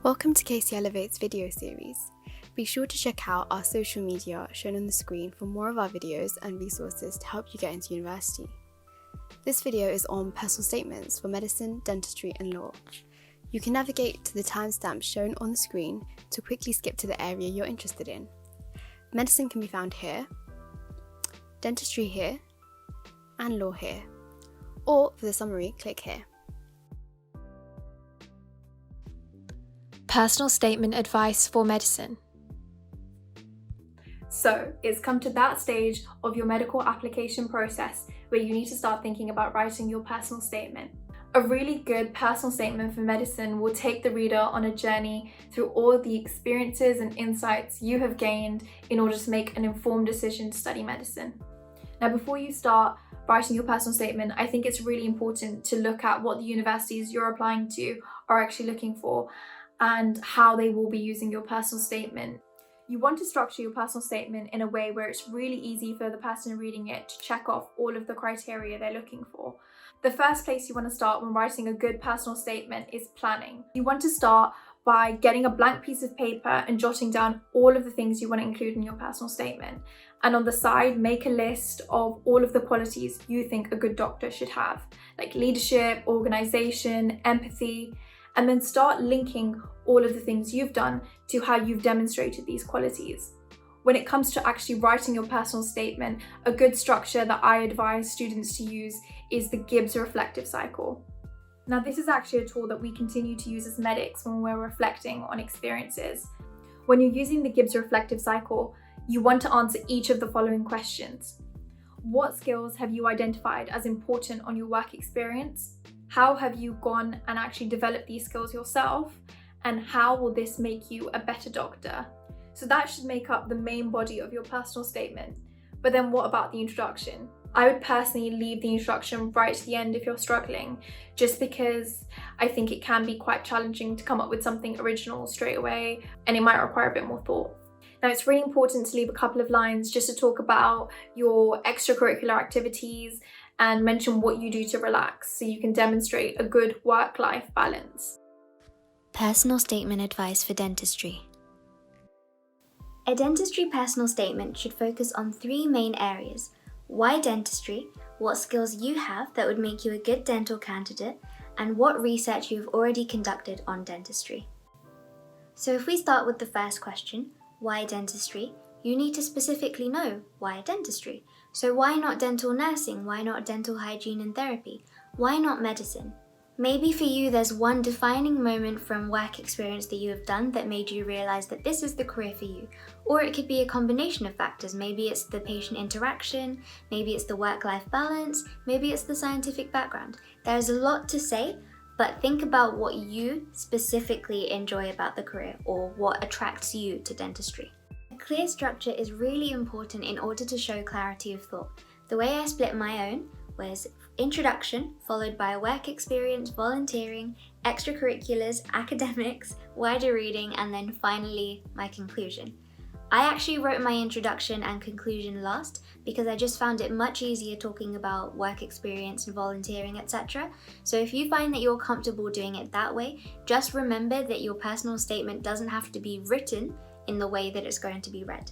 Welcome to Casey Elevate's video series. Be sure to check out our social media shown on the screen for more of our videos and resources to help you get into university. This video is on personal statements for medicine, dentistry and law. You can navigate to the timestamp shown on the screen to quickly skip to the area you're interested in. Medicine can be found here, dentistry here, and law here. Or for the summary, click here. Personal statement advice for medicine. So it's come to that stage of your medical application process where you need to start thinking about writing your personal statement. A really good personal statement for medicine will take the reader on a journey through all the experiences and insights you have gained in order to make an informed decision to study medicine. Now, before you start writing your personal statement, I think it's really important to look at what the universities you're applying to are actually looking for and how they will be using your personal statement. You want to structure your personal statement in a way where it's really easy for the person reading it to check off all of the criteria they're looking for. The first place you want to start when writing a good personal statement is planning. You want to start by getting a blank piece of paper and jotting down all of the things you want to include in your personal statement. And on the side, make a list of all of the qualities you think a good doctor should have, like leadership, organization, empathy, and then start linking all of the things you've done to how you've demonstrated these qualities. When it comes to actually writing your personal statement, a good structure that I advise students to use is the Gibbs reflective cycle. Now, this is actually a tool that we continue to use as medics when we're reflecting on experiences. When you're using the Gibbs reflective cycle, you want to answer each of the following questions. What skills have you identified as important on your work experience? How have you gone and actually developed these skills yourself? And how will this make you a better doctor? So that should make up the main body of your personal statement. But then what about the introduction? I would personally leave the introduction right to the end if you're struggling, just because I think it can be quite challenging to come up with something original straight away, and it might require a bit more thought. Now, it's really important to leave a couple of lines just to talk about your extracurricular activities and mention what you do to relax so you can demonstrate a good work-life balance. Personal statement advice for dentistry. A dentistry personal statement should focus on three main areas: why dentistry, what skills you have that would make you a good dental candidate, and what research you have already conducted on dentistry. So if we start with the first question, why dentistry, you need to specifically know why dentistry. So why not dental nursing? Why not dental hygiene and therapy? Why not medicine? Maybe for you there's one defining moment from work experience that you have done that made you realize that this is the career for you. Or it could be a combination of factors. Maybe it's the patient interaction, maybe it's the work-life balance, maybe it's the scientific background. There's a lot to say, but think about what you specifically enjoy about the career or what attracts you to dentistry. A clear structure is really important in order to show clarity of thought. The way I split my own was introduction, followed by work experience, volunteering, extracurriculars, academics, wider reading, and then finally my conclusion. I actually wrote my introduction and conclusion last because I just found it much easier talking about work experience and volunteering, etc. So if you find that you're comfortable doing it that way, just remember that your personal statement doesn't have to be written in the way that it's going to be read.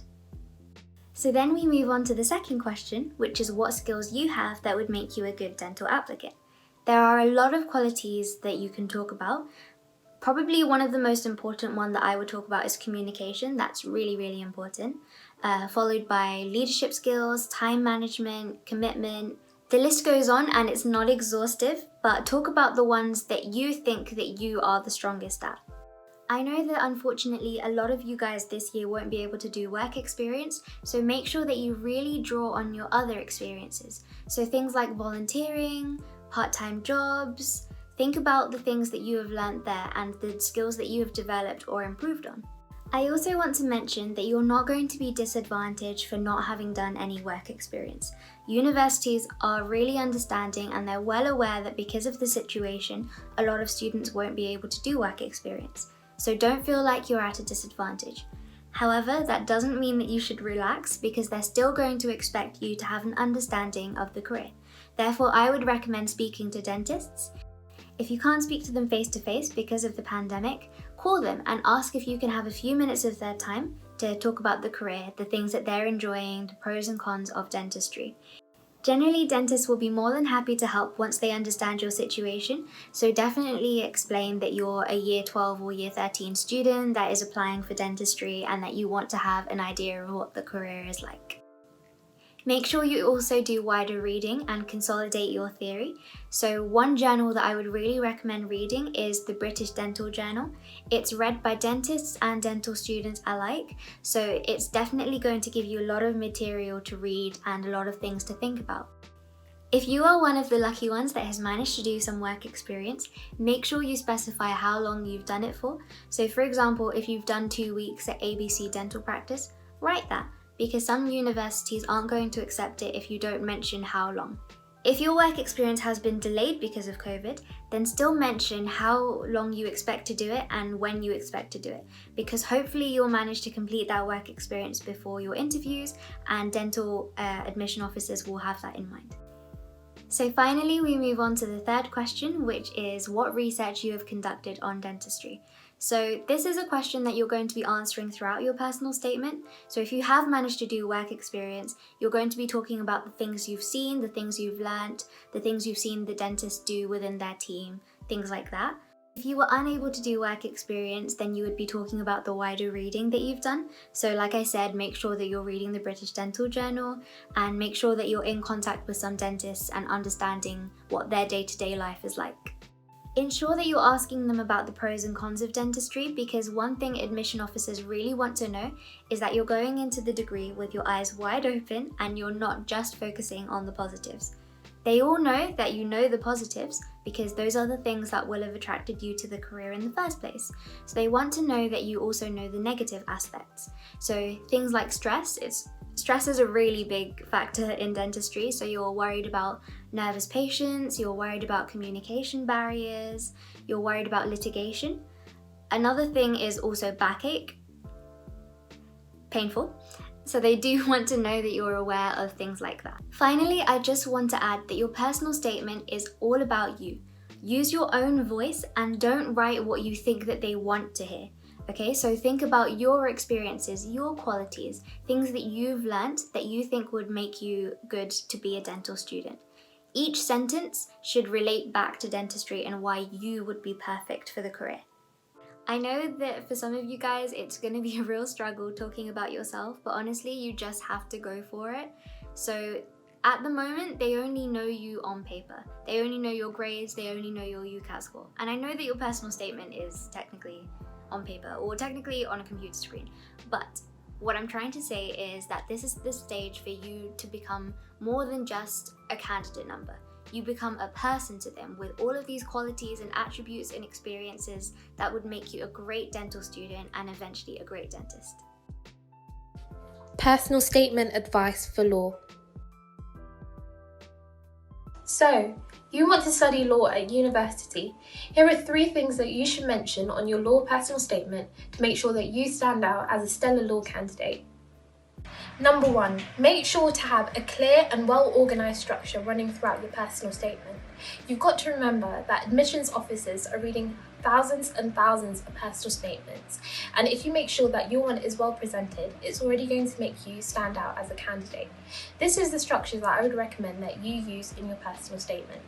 So then we move on to the second question, which is what skills you have that would make you a good dental applicant. There are a lot of qualities that you can talk about. Probably one of the most important one that I would talk about is communication. That's really, really important. Followed by leadership skills, time management, commitment. The list goes on and it's not exhaustive, but talk about the ones that you think that you are the strongest at. I know that unfortunately a lot of you guys this year won't be able to do work experience, so make sure that you really draw on your other experiences. So things like volunteering, part-time jobs. Think about the things that you have learned there and the skills that you have developed or improved on. I also want to mention that you're not going to be disadvantaged for not having done any work experience. Universities are really understanding and they're well aware that because of the situation, a lot of students won't be able to do work experience. So don't feel like you're at a disadvantage. However, that doesn't mean that you should relax because they're still going to expect you to have an understanding of the career. Therefore, I would recommend speaking to dentists. If you can't speak to them face to face because of the pandemic, call them and ask if you can have a few minutes of their time to talk about the career, the things that they're enjoying, the pros and cons of dentistry. Generally, dentists will be more than happy to help once they understand your situation, so definitely explain that you're a year 12 or year 13 student that is applying for dentistry and that you want to have an idea of what the career is like. Make sure you also do wider reading and consolidate your theory. So one journal that I would really recommend reading is the British Dental Journal. It's read by dentists and dental students alike, so it's definitely going to give you a lot of material to read and a lot of things to think about. If you are one of the lucky ones that has managed to do some work experience, make sure you specify how long you've done it for. So for example, if you've done 2 weeks at ABC Dental Practice, write that, because some universities aren't going to accept it if you don't mention how long. If your work experience has been delayed because of COVID, then still mention how long you expect to do it and when you expect to do it, because hopefully you'll manage to complete that work experience before your interviews, and dental admission officers will have that in mind. So finally, we move on to the third question, which is what research you have conducted on dentistry. So this is a question that you're going to be answering throughout your personal statement. So if you have managed to do work experience, you're going to be talking about the things you've seen, the things you've learnt, the things you've seen the dentists do within their team, things like that. If you were unable to do work experience, then you would be talking about the wider reading that you've done. So like I said, make sure that you're reading the British Dental Journal and make sure that you're in contact with some dentists and understanding what their day-to-day life is like. Ensure that you're asking them about the pros and cons of dentistry, because one thing admission officers really want to know is that you're going into the degree with your eyes wide open and you're not just focusing on the positives. They all know that you know the positives because those are the things that will have attracted you to the career in the first place. So they want to know that you also know the negative aspects. So things like stress is a really big factor in dentistry. So you're worried about nervous patients, you're worried about communication barriers, you're worried about litigation. Another thing is also backache, painful. So they do want to know that you're aware of things like that. Finally, I just want to add that your personal statement is all about you. Use your own voice and don't write what you think that they want to hear. Okay, so think about your experiences, your qualities, things that you've learnt that you think would make you good to be a dental student. Each sentence should relate back to dentistry and why you would be perfect for the career. I know that for some of you guys, it's going to be a real struggle talking about yourself, but honestly, you just have to go for it. So at the moment, they only know you on paper. They only know your grades, they only know your UCAT score. And I know that your personal statement is technically on paper or technically on a computer screen, but what I'm trying to say is that this is the stage for you to become more than just a candidate number. You become a person to them with all of these qualities and attributes and experiences that would make you a great dental student and eventually a great dentist. Personal statement advice for law. So, you want to study law at university. Here are 3 things that you should mention on your law personal statement to make sure that you stand out as a stellar law candidate. Number 1, make sure to have a clear and well-organised structure running throughout your personal statement. You've got to remember that admissions officers are reading thousands and thousands of personal statements, and if you make sure that your one is well presented, it's already going to make you stand out as a candidate. This is the structure that I would recommend that you use in your personal statement.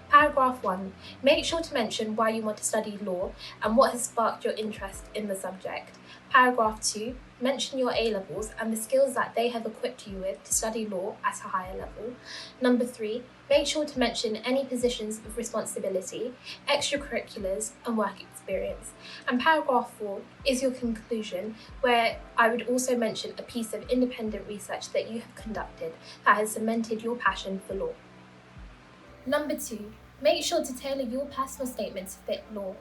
Paragraph 1, make sure to mention why you want to study law and what has sparked your interest in the subject. Paragraph 2, mention your A-levels and the skills that they have equipped you with to study law at a higher level. Number 3, make sure to mention any positions of responsibility, extracurriculars and work experience. And paragraph 4 is your conclusion, where I would also mention a piece of independent research that you have conducted that has cemented your passion for law. Number 2, make sure to tailor your personal statement to fit law.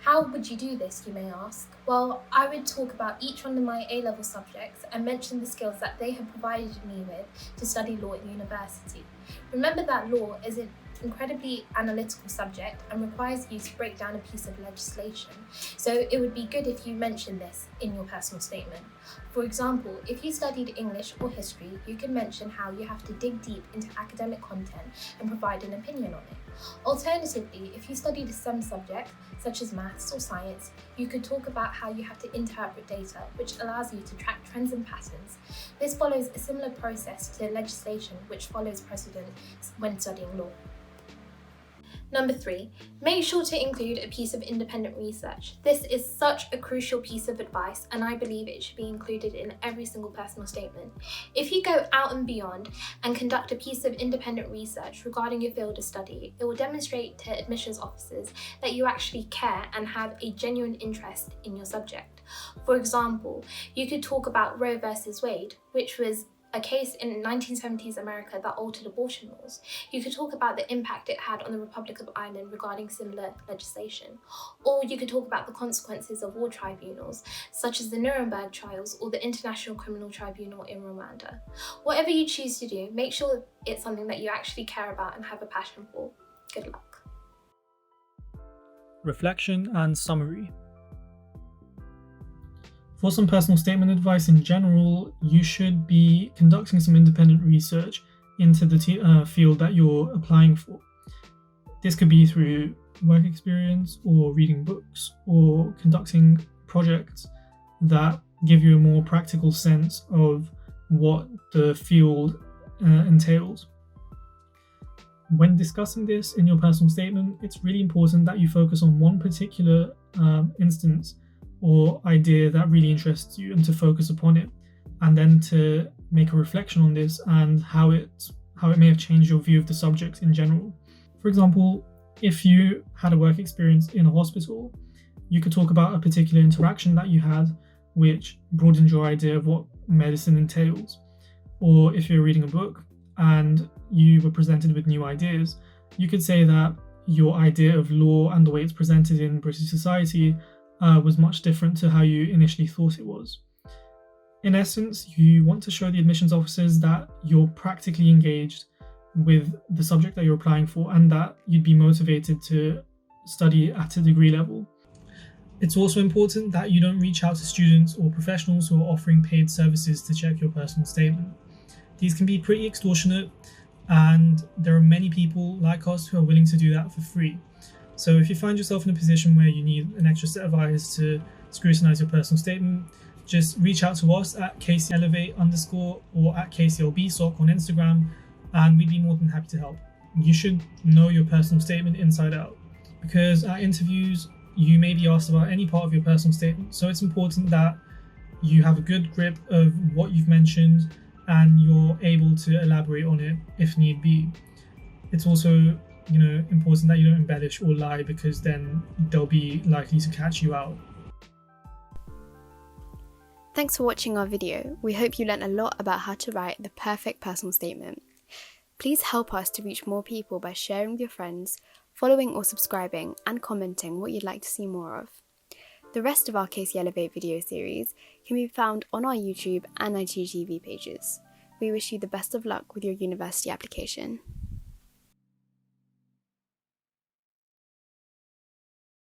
How would you do this, you may ask? Well, I would talk about each one of my A-level subjects and mention the skills that they have provided me with to study law at university. Remember that law isn't incredibly analytical subject and requires you to break down a piece of legislation. So it would be good if you mention this in your personal statement. For example, if you studied English or history, you can mention how you have to dig deep into academic content and provide an opinion on it. Alternatively, if you studied a STEM subject, such as maths or science, you could talk about how you have to interpret data, which allows you to track trends and patterns. This follows a similar process to legislation, which follows precedent when studying law. Number 3, make sure to include a piece of independent research. This is such a crucial piece of advice, and I believe it should be included in every single personal statement. If you go out and beyond and conduct a piece of independent research regarding your field of study, it will demonstrate to admissions officers that you actually care and have a genuine interest in your subject. For example, you could talk about Roe versus Wade, which was a case in 1970s America that altered abortion laws. You could talk about the impact it had on the Republic of Ireland regarding similar legislation. Or you could talk about the consequences of war tribunals, such as the Nuremberg trials or the International Criminal Tribunal in Rwanda. Whatever you choose to do, make sure it's something that you actually care about and have a passion for. Good luck. Reflection and summary. For some personal statement advice in general, you should be conducting some independent research into the field that you're applying for. This could be through work experience or reading books or conducting projects that give you a more practical sense of what the field entails. When discussing this in your personal statement, it's really important that you focus on one particular instance or idea that really interests you and to focus upon it, and then to make a reflection on this and how it may have changed your view of the subject in general. For example, if you had a work experience in a hospital, you could talk about a particular interaction that you had which broadened your idea of what medicine entails. Or if you're reading a book and you were presented with new ideas, you could say that your idea of law and the way it's presented in British society was much different to how you initially thought it was. In essence, you want to show the admissions officers that you're practically engaged with the subject that you're applying for and that you'd be motivated to study at a degree level. It's also important that you don't reach out to students or professionals who are offering paid services to check your personal statement. These can be pretty extortionate, and there are many people like us who are willing to do that for free. So if you find yourself in a position where you need an extra set of eyes to scrutinize your personal statement, just reach out to us at KCElevate_ or at KCLBSOC on Instagram, and we'd be more than happy to help. You should know your personal statement inside out, because at interviews, you may be asked about any part of your personal statement. So it's important that you have a good grip of what you've mentioned and you're able to elaborate on it if need be. It's also important that you don't embellish or lie, because then they'll be likely to catch you out. Thanks for watching our video. We hope you learned a lot about how to write the perfect personal statement. Please help us to reach more people by sharing with your friends, following or subscribing, and commenting what you'd like to see more of. The rest of our KCElevate video series can be found on our YouTube and IGTV pages. We wish you the best of luck with your university application.